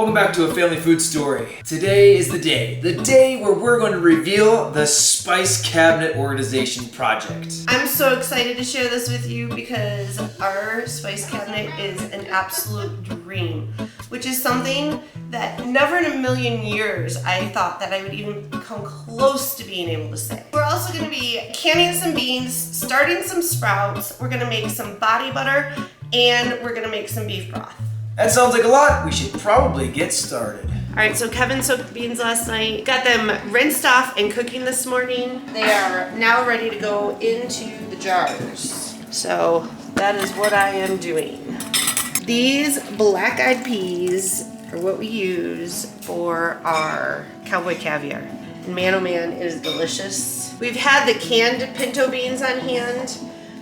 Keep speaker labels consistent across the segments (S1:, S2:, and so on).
S1: Welcome back to A Family Food Story. Today is the day where we're going to reveal the Spice Cabinet Organization Project.
S2: I'm so excited to share this with you because our Spice Cabinet is an absolute dream, which is something that never in a million years I thought that I would even come close to being able to say. We're also going to be canning some beans, starting some sprouts, we're going to make some body butter, and we're going to make some beef broth.
S1: That sounds like a lot. We should probably get started.
S2: All right, so Kevin soaked beans last night, got them rinsed off and cooking this morning. They are now ready to go into the jars. So that is what I am doing. These black-eyed peas are what we use for our cowboy caviar. And man, oh man, it is delicious. We've had the canned pinto beans on hand,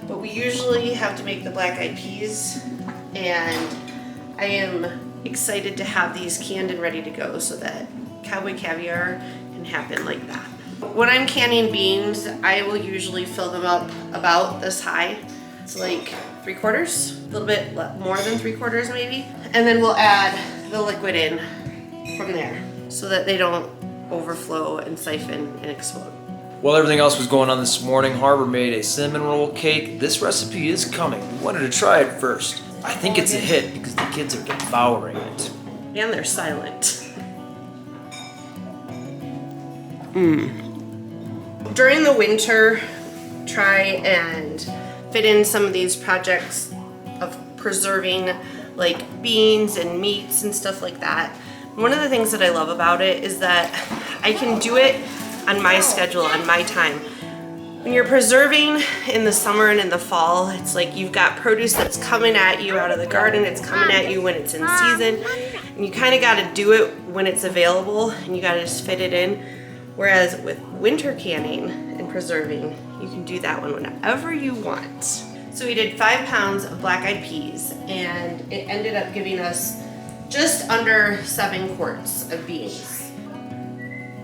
S2: but we usually have to make the black-eyed peas. And I am excited to have these canned and ready to go so that cowboy caviar can happen like that. When I'm canning beans, I will usually fill them up about this high. It's like 3/4, a little bit more than 3/4 maybe. And then we'll add the liquid in from there so that they don't overflow and siphon and explode.
S1: While everything else was going on this morning, Harbor made a cinnamon roll cake. This recipe is coming. We wanted to try it first. I think it's a hit because the kids are devouring it.
S2: And they're silent. During the winter, try and fit in some of these projects of preserving like beans and meats and stuff like that. One of the things that I love about it is that I can do it on my schedule, on my time. When you're preserving in the summer and in the fall, it's like you've got produce that's coming at you out of the garden, it's coming at you when it's in season, and you kind of got to do it when it's available, and you got to just fit it in. Whereas with winter canning and preserving, you can do that one whenever you want. So we did 5 pounds of black-eyed peas, and it ended up giving us just under 7 quarts of beans.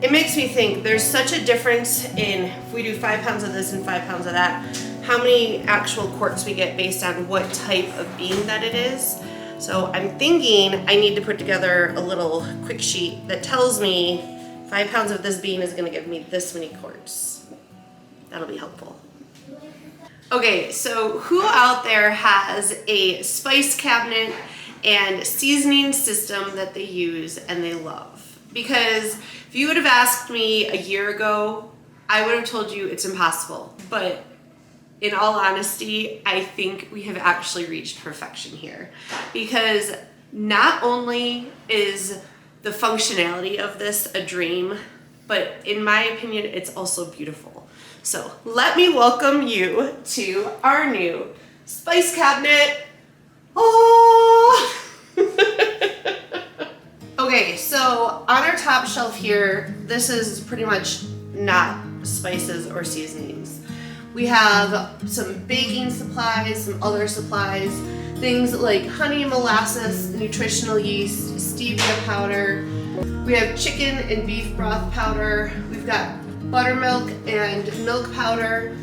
S2: It makes me think there's such a difference in if we do 5 pounds of this and 5 pounds of that, how many actual quarts we get based on what type of bean that it is. So I'm thinking I need to put together a little quick sheet that tells me 5 pounds of this bean is going to give me this many quarts. That'll be helpful. Okay, so who out there has a spice cabinet and seasoning system that they use and they love? Because if you would have asked me a year ago, I would have told you it's impossible. But in all honesty, I think we have actually reached perfection here. Because not only is the functionality of this a dream, but in my opinion, it's also beautiful. So let me welcome you to our new spice cabinet. Oh! Okay, so on our top shelf here, this is pretty much not spices or seasonings. We have some baking supplies, some other supplies, things like honey, molasses, nutritional yeast, stevia powder. We have chicken and beef broth powder. We've got buttermilk and milk powder,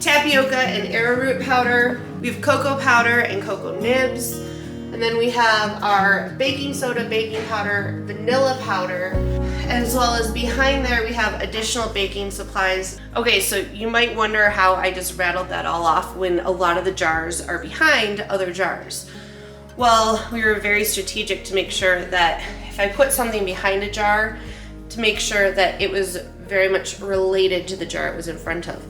S2: tapioca and arrowroot powder. We have cocoa powder and cocoa nibs. And then we have our baking soda, baking powder, vanilla powder, as well as behind there we have additional baking supplies. Okay, so you might wonder how I just rattled that all off when a lot of the jars are behind other jars. Well, we were very strategic to make sure that if I put something behind a jar, to make sure that it was very much related to the jar it was in front of.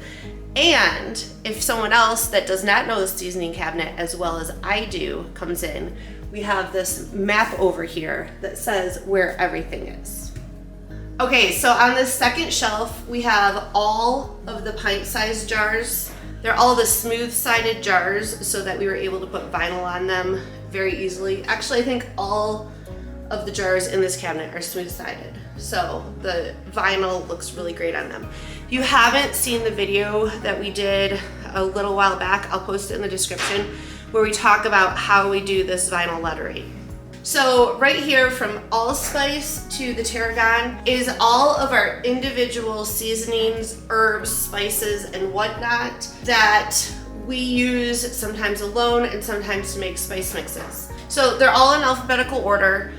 S2: And if someone else that does not know the seasoning cabinet as well as I do comes in, we have this map over here that says where everything is. Okay, so on this second shelf, we have all of the pint-sized jars. They're all the smooth-sided jars so that we were able to put vinyl on them very easily. Actually, I think all of the jars in this cabinet are smooth-sided. So the vinyl looks really great on them. If you haven't seen the video that we did a little while back, I'll post it in the description, where we talk about how we do this vinyl lettering. So right here from allspice to the tarragon is all of our individual seasonings, herbs, spices, and whatnot that we use sometimes alone and sometimes to make spice mixes. So they're all in alphabetical order.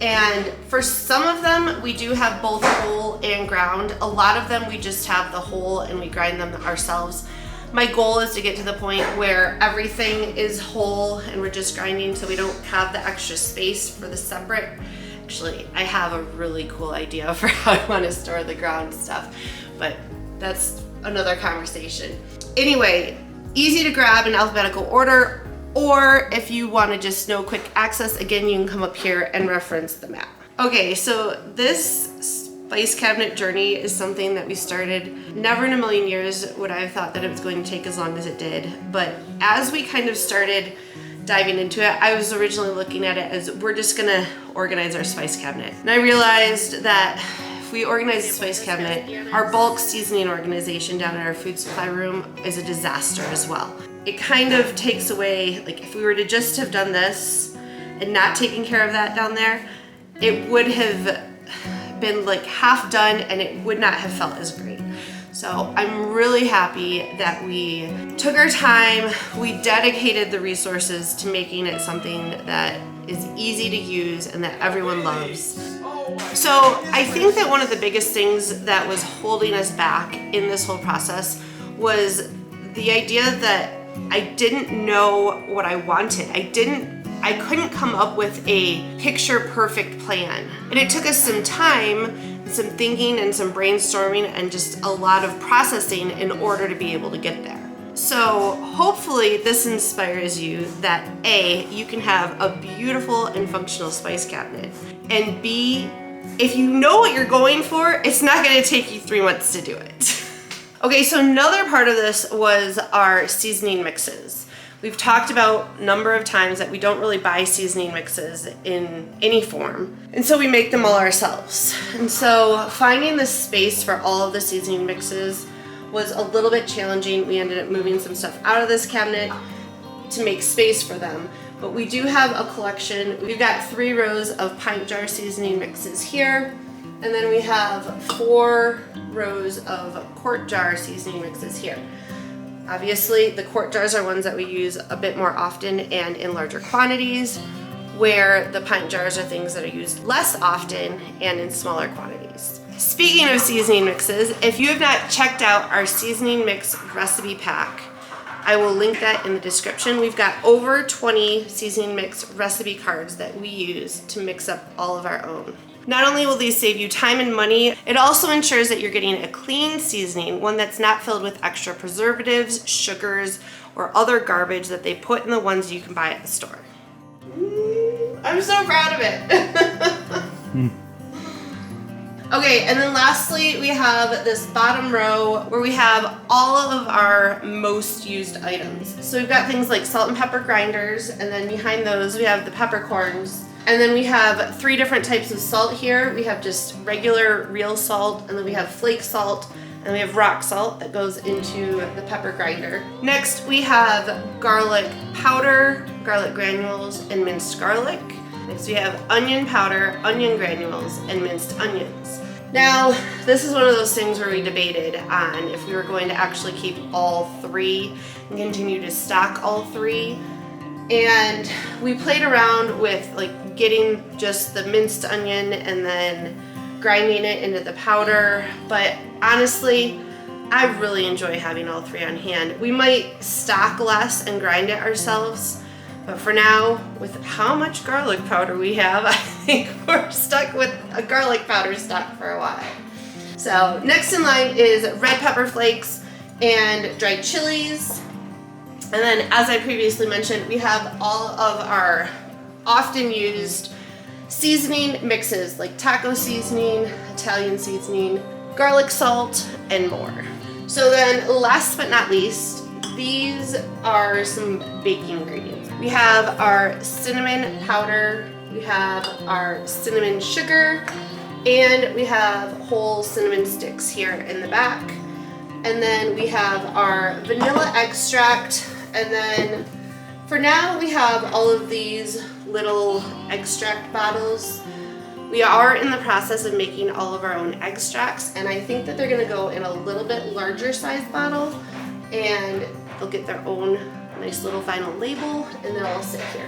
S2: And for some of them, we do have both whole and ground. A lot of them, we just have the whole and we grind them ourselves. My goal is to get to the point where everything is whole and we're just grinding so we don't have the extra space for the separate. Actually, I have a really cool idea for how I want to store the ground stuff, but that's another conversation. Anyway, easy to grab in alphabetical order, or if you want to just know quick access, again, you can come up here and reference the map. Okay, so this spice cabinet journey is something that we started. Never in a million years would I have thought that it was going to take as long as it did, but as we kind of started diving into it, I was originally looking at it as we're just gonna organize our spice cabinet. And I realized that if we organize the spice cabinet, our bulk seasoning organization down in our food supply room is a disaster as well. It kind of takes away, like if we were to just have done this and not taking care of that down there, it would have been like half done and it would not have felt as great. So I'm really happy that we took our time, we dedicated the resources to making it something that is easy to use and that everyone loves. So I think that one of the biggest things that was holding us back in this whole process was the idea that I didn't know what I wanted. I couldn't come up with a picture perfect plan. And it took us some time, some thinking and some brainstorming and just a lot of processing in order to be able to get there. So hopefully this inspires you that A, you can have a beautiful and functional spice cabinet, and B, if you know what you're going for, it's not gonna take you 3 months to do it. Okay, so another part of this was our seasoning mixes. We've talked about a number of times that we don't really buy seasoning mixes in any form. And so we make them all ourselves. And so finding the space for all of the seasoning mixes was a little bit challenging. We ended up moving some stuff out of this cabinet to make space for them. But we do have a collection. We've got 3 rows of pint jar seasoning mixes here. And then we have 4 rows of quart jar seasoning mixes here. Obviously, the quart jars are ones that we use a bit more often and in larger quantities, where the pint jars are things that are used less often and in smaller quantities. Speaking of seasoning mixes, if you have not checked out our seasoning mix recipe pack, I will link that in the description. We've got over 20 seasoning mix recipe cards that we use to mix up all of our own. Not only will these save you time and money, it also ensures that you're getting a clean seasoning, one that's not filled with extra preservatives, sugars, or other garbage that they put in the ones you can buy at the store. I'm so proud of it. Okay, and then lastly, we have this bottom row where we have all of our most used items. So we've got things like salt and pepper grinders, and then behind those we have the peppercorns. And then we have 3 different types of salt here. We have just regular real salt, and then we have flake salt, and we have rock salt that goes into the pepper grinder. Next, we have garlic powder, garlic granules, and minced garlic. Next, we have onion powder, onion granules, and minced onions. Now, this is one of those things where we debated on if we were going to actually keep all 3 and continue to stock all 3. And we played around with like getting just the minced onion and then grinding it into the powder. But honestly, I really enjoy having all 3 on hand. We might stock less and grind it ourselves. But for now, with how much garlic powder we have, I think we're stuck with a garlic powder stock for a while. So next in line is red pepper flakes and dried chilies. And then, as I previously mentioned, we have all of our often used seasoning mixes like taco seasoning, Italian seasoning, garlic salt, and more. So then, last but not least, these are some baking ingredients. We have our cinnamon powder, we have our cinnamon sugar, and we have whole cinnamon sticks here in the back. And then we have our vanilla extract. And then for now we have all of these little extract bottles. We are in the process of making all of our own extracts, and I think that they're gonna go in a little bit larger size bottle, and they'll get their own nice little final label, and they'll all sit here.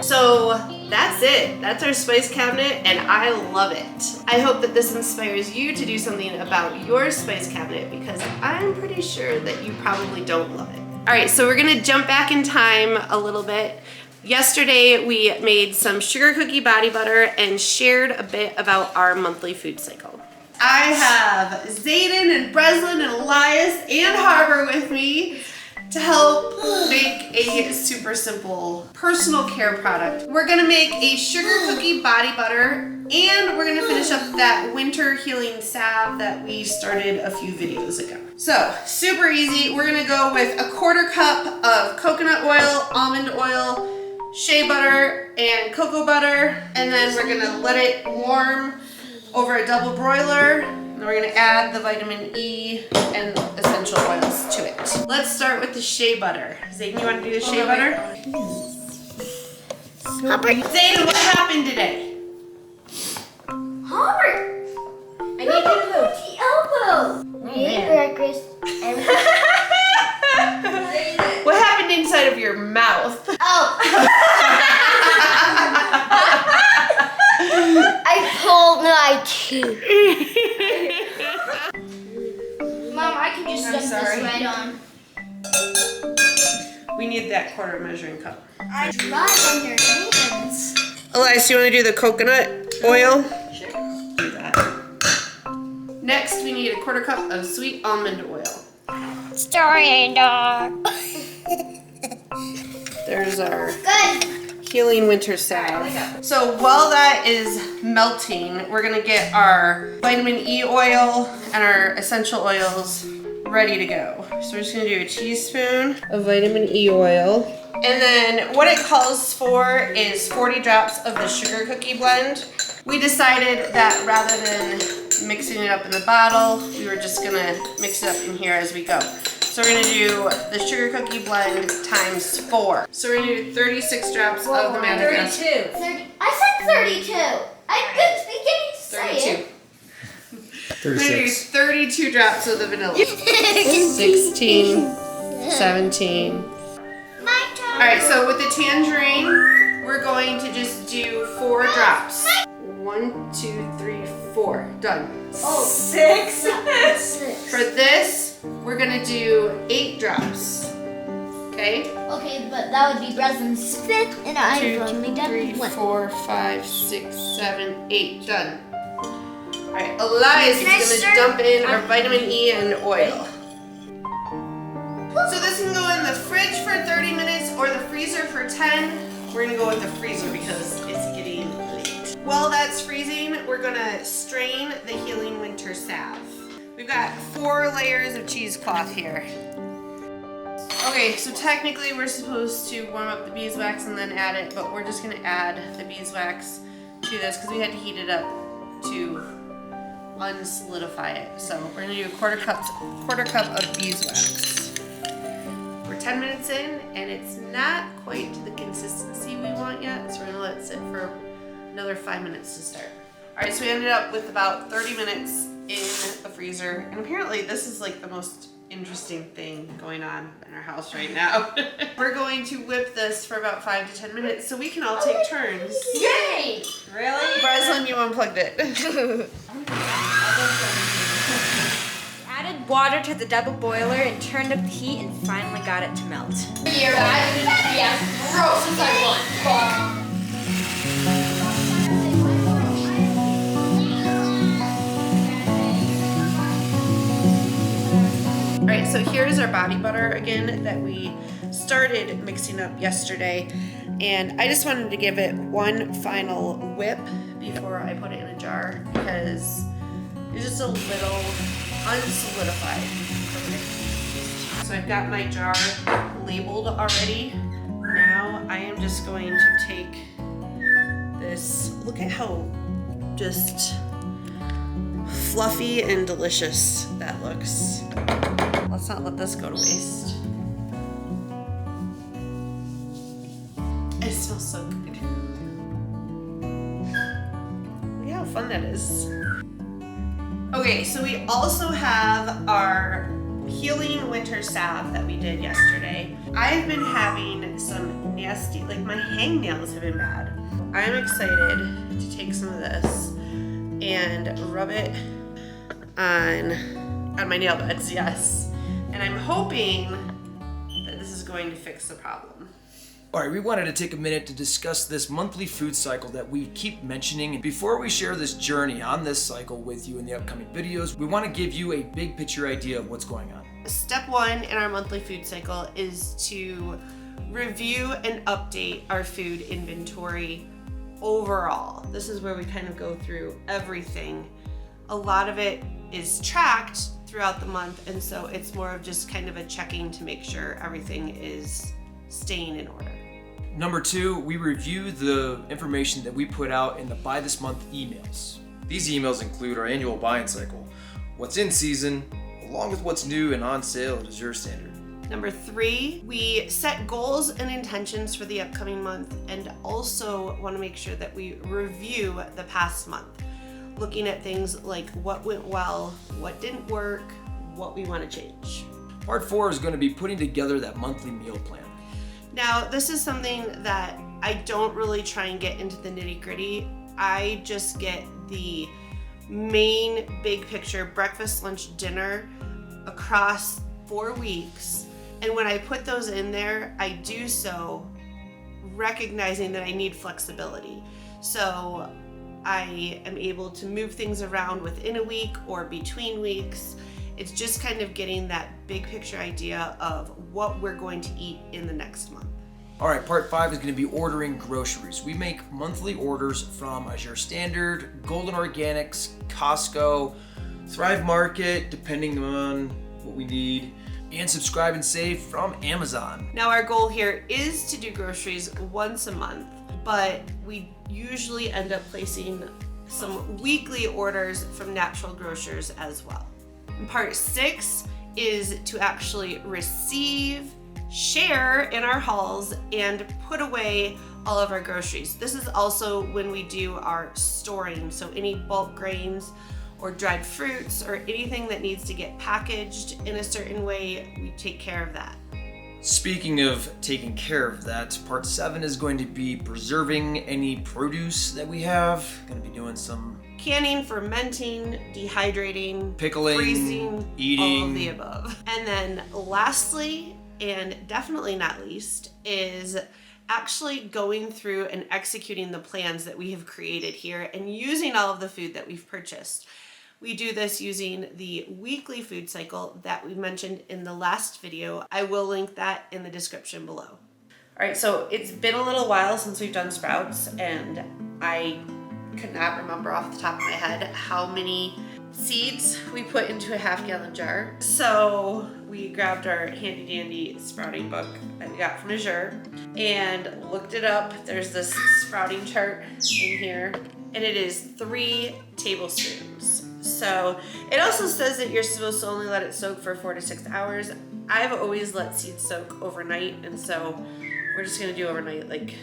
S2: So that's it. That's our spice cabinet and I love it. I hope that this inspires you to do something about your spice cabinet because I'm pretty sure that you probably don't love it. All right, so we're gonna jump back in time a little bit. Yesterday, we made some sugar cookie body butter and shared a bit about our monthly food cycle. I have Zayden and Breslin and Elias and Harbor with me to help make a super simple personal care product. We're gonna make a sugar cookie body butter and we're gonna finish up that winter healing salve that we started a few videos ago. So, super easy. We're gonna go with a 1/4 cup of coconut oil, almond oil, shea butter, and cocoa butter. And then we're gonna let it warm over a double broiler. And then we're gonna add the vitamin E and essential oils to it. Let's start with the shea butter. Zayden, you wanna do the shea butter? Zayden, what happened today?
S3: Harbor! I need to go to elbow. I ate breakfast.
S2: What happened inside of your mouth?
S3: Oh! I pulled my tooth. Mom, I can just
S2: I'm
S3: stuff
S2: sorry.
S3: this right on.
S2: We need that 1/4 measuring cup.
S3: I tried on your hands.
S2: Elias, you wanna do the coconut oil?
S3: Sure.
S2: Do that. Next, we need a 1/4 cup of sweet almond oil.
S3: Story dog.
S2: There's our
S3: Good.
S2: healing winter salve. So while that is melting, we're gonna get our vitamin E oil and our essential oils ready to go. So we're just gonna do a teaspoon of vitamin E oil. And then what it calls for is 40 drops of the sugar cookie blend. We decided that rather than mixing it up in the bottle, we were just gonna mix it up in here as we go. So we're gonna do the sugar cookie blend times 4. So we're gonna do 36 drops of the magic acid.
S3: 30. I said 32. I was beginning to say
S2: 32.
S3: it.
S2: We're gonna do
S1: 36.
S2: 32 drops of the vanilla. 16, 17.
S3: My turn.
S2: All right, so with the tangerine, we're going to just do 4 drops. 1, 2, 3, 4. Done.
S3: Oh,
S4: 6.
S3: 6.
S2: For this, we're gonna do 8 drops. Okay?
S3: Okay, but that would be Breslin's 5th, and I've
S2: 2,
S3: only
S2: 2,
S3: done
S2: 3,
S3: 1.
S2: 4, 5, 6, 7, 8. Done. All right, Elias
S3: Can I
S2: is
S3: start?
S2: gonna dump in our vitamin E and oil. So this can go in the fridge for 30 minutes or the freezer for 10. We're gonna go with the freezer because it's getting late. While that's freezing, we're gonna strain the healing winter salve. We've got 4 layers of cheesecloth here. Okay, so technically we're supposed to warm up the beeswax and then add it, but we're just gonna add the beeswax to this because we had to heat it up to unsolidify it. So we're gonna do a 1/4 cup of beeswax. We're 10 minutes in and it's not quite to the consistency we want yet, so we're gonna let it sit for another 5 minutes to start. All right, so we ended up with about 30 minutes in the freezer, and apparently this is like the most interesting thing going on in our house right now. We're going to whip this for about 5 to 10 minutes so we can all take turns.
S3: Yay!
S2: Really? Breslin, you unplugged it.
S4: Added water to the double boiler and turned up the heat and finally got it to melt.
S3: You're as gross as I want. Fuck.
S2: All right, so here's our body butter again that we started mixing up yesterday. And I just wanted to give it one final whip before I put it in a jar because it's just a little unsolidified for me. So I've got my jar labeled already. Now I am just going to take this. Look at how just fluffy and delicious that looks. Let's not let this go to waste. It smells so good. Look how fun that is. Okay, so we also have our healing winter salve that we did yesterday. I've been having some nasty, like my hangnails have been bad. I'm excited to take some of this and rub it on my nail beds, yes. And I'm hoping that this is going to fix the problem.
S1: All right, we wanted to take a minute to discuss this monthly food cycle that we keep mentioning. And before we share this journey on this cycle with you in the upcoming videos, we want to give you a big picture idea of what's going on.
S2: Step one in our monthly food cycle is to review and update our food inventory overall. This is where we kind of go through everything. A lot of it is tracked throughout the month, and so it's more of just kind of a checking to make sure everything is staying in order.
S1: Number two, we review the information that we put out in the Buy This Month emails. These emails include our annual buying cycle, what's in season, along with what's new and on sale at Azure Standard.
S2: Number three, we set goals and intentions for the upcoming month and also want to make sure that we review the past month, looking at things like what went well, what didn't work, what we want to change.
S1: Part four is going to be putting together that monthly meal plan.
S2: Now, this is something that I don't really try and get into the nitty-gritty. I just get the main big picture breakfast, lunch, dinner across 4 weeks. And when I put those in there, I do so recognizing that I need flexibility. So I am able to move things around within a week or between weeks. It's just kind of getting that big picture idea of what we're going to eat in the next month.
S1: All right, part five is going to be ordering groceries. We make monthly orders from Azure Standard, Golden Organics, Costco, Thrive Market, depending on what we need, and subscribe and save from Amazon.
S2: Now our goal here is to do groceries once a month, but we usually end up placing some weekly orders from natural grocers as well. And part six is to actually receive, share in our hauls, and put away all of our groceries. This is also when we do our storing, so any bulk grains or dried fruits or anything that needs to get packaged in a certain way, we take care of that.
S1: Speaking of taking care of that, part seven is going to be preserving any produce that we have. Going to be doing some
S2: Canning, fermenting, dehydrating,
S1: pickling,
S2: freezing,
S1: eating,
S2: all of the above. And then lastly, and definitely not least, is actually going through and executing the plans that we have created here and using all of the food that we've purchased. We do this using the weekly food cycle that we mentioned in the last video. I will link that in the description below. All right, so it's been a little while since we've done sprouts, and I could not remember off the top of my head how many seeds we put into a half-gallon jar. So we grabbed our handy dandy sprouting book that we got from Azure and looked it up. There's this sprouting chart in here, and it is 3 tablespoons. So it also says that you're supposed to only let it soak for 4 to 6 hours. I've always let seeds soak overnight, and so we're just gonna do overnight like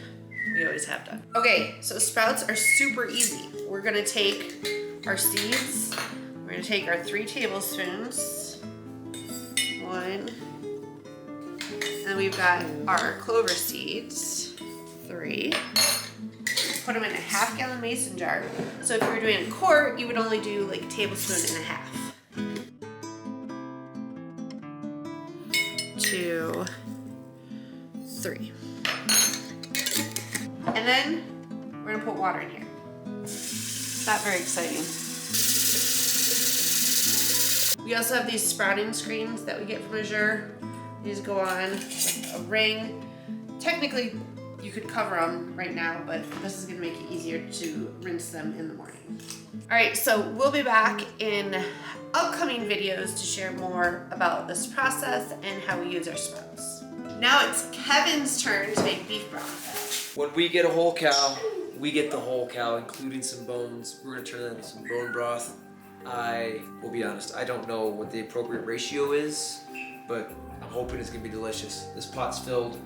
S2: we always have done. Okay, so sprouts are super easy. We're gonna take our seeds, we're gonna take our 3 tablespoons, 1, and we've got our clover seeds, 3. Put them in a half-gallon mason jar. So if you were doing a quart, you would only do like a tablespoon and a half. 2, 3. And then we're gonna put water in here. Not very exciting. We also have these sprouting screens that we get from Azure. These go on with a ring. Technically, you could cover them right now, but this is gonna make it easier to rinse them in the morning. All right, so we'll be back in upcoming videos to share more about this process and how we use our sprouts. Now it's Kevin's turn to make beef broth.
S1: When we get a whole cow, we get the whole cow, including some bones. We're gonna turn that into some bone broth. I will be honest, I don't know what the appropriate ratio is, but I'm hoping it's gonna be delicious. This pot's filled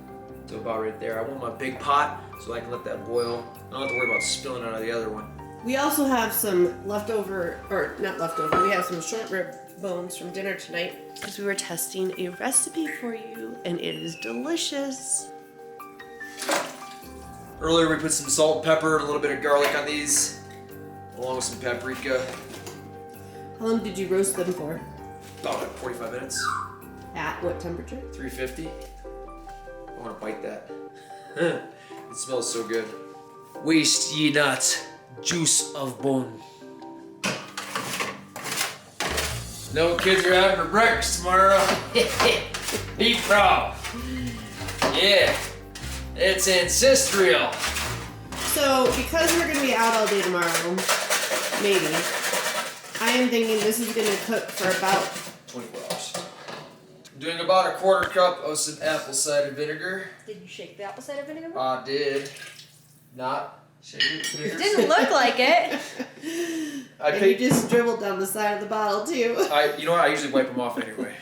S1: to about right there. I want my big pot so I can let that boil. I don't have to worry about spilling out of the other one.
S2: We also have some leftover, or not leftover, we have some short rib bones from dinner tonight because we were testing a recipe for you and it is delicious.
S1: Earlier we put some salt and pepper and a little bit of garlic on these, along with some paprika.
S2: How long did you roast them for?
S1: About 45 minutes.
S2: At what temperature?
S1: 350. I want to bite that. It smells so good. Waste ye not juice of bone. No kids are having their breakfast tomorrow. Be proud. Yeah, it's ancestral.
S2: So, because we're gonna be out all day tomorrow, maybe, I am thinking this is gonna cook for about
S1: 24 hours. I'm doing about a 1/4 cup of some apple cider vinegar.
S4: Did you shake the apple cider vinegar?
S1: I did. Not shake it.
S4: It didn't look like it.
S1: I
S2: and
S1: picked.
S2: you just dribbled down the side of the bottle too.
S1: You know what? I usually wipe them off anyway.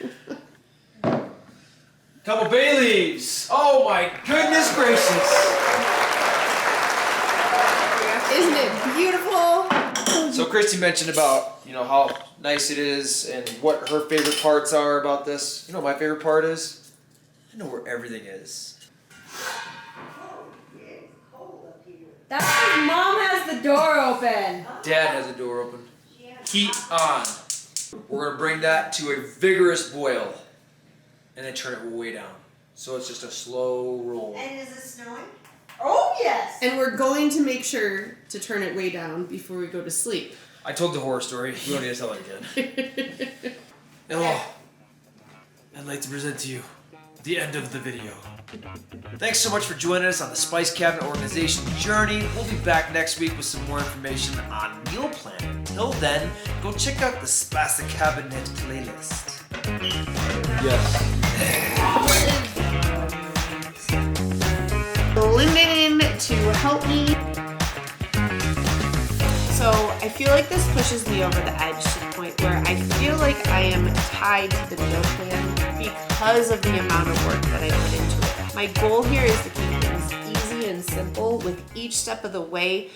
S1: Couple bay leaves. Oh my goodness gracious!
S2: Isn't it beautiful?
S1: So Christy mentioned about how nice it is and what her favorite parts are about this. You know what my favorite part is? I know where everything is.
S4: That's because Mom has the door open.
S1: Dad has the door open. Heat on. We're gonna bring that to a vigorous boil, and then turn it way down. So it's just a slow roll.
S3: And is it snowing? Oh, yes.
S2: And we're going to make sure to turn it way down before we go to sleep.
S1: I told the horror story. We don't need to tell it again. Oh, I'd like to present to you the end of the video. Thanks so much for joining us on the Spice Cabinet Organization journey. We'll be back next week with some more information on meal planning. Until then, go check out the Spice Cabinet playlist. Yes.
S2: Linden to help me. So I feel like this pushes me over the edge to the point where I feel like I am tied to the meal plan because of the amount of work that I put into it. My goal here is to keep things easy and simple with each step of the way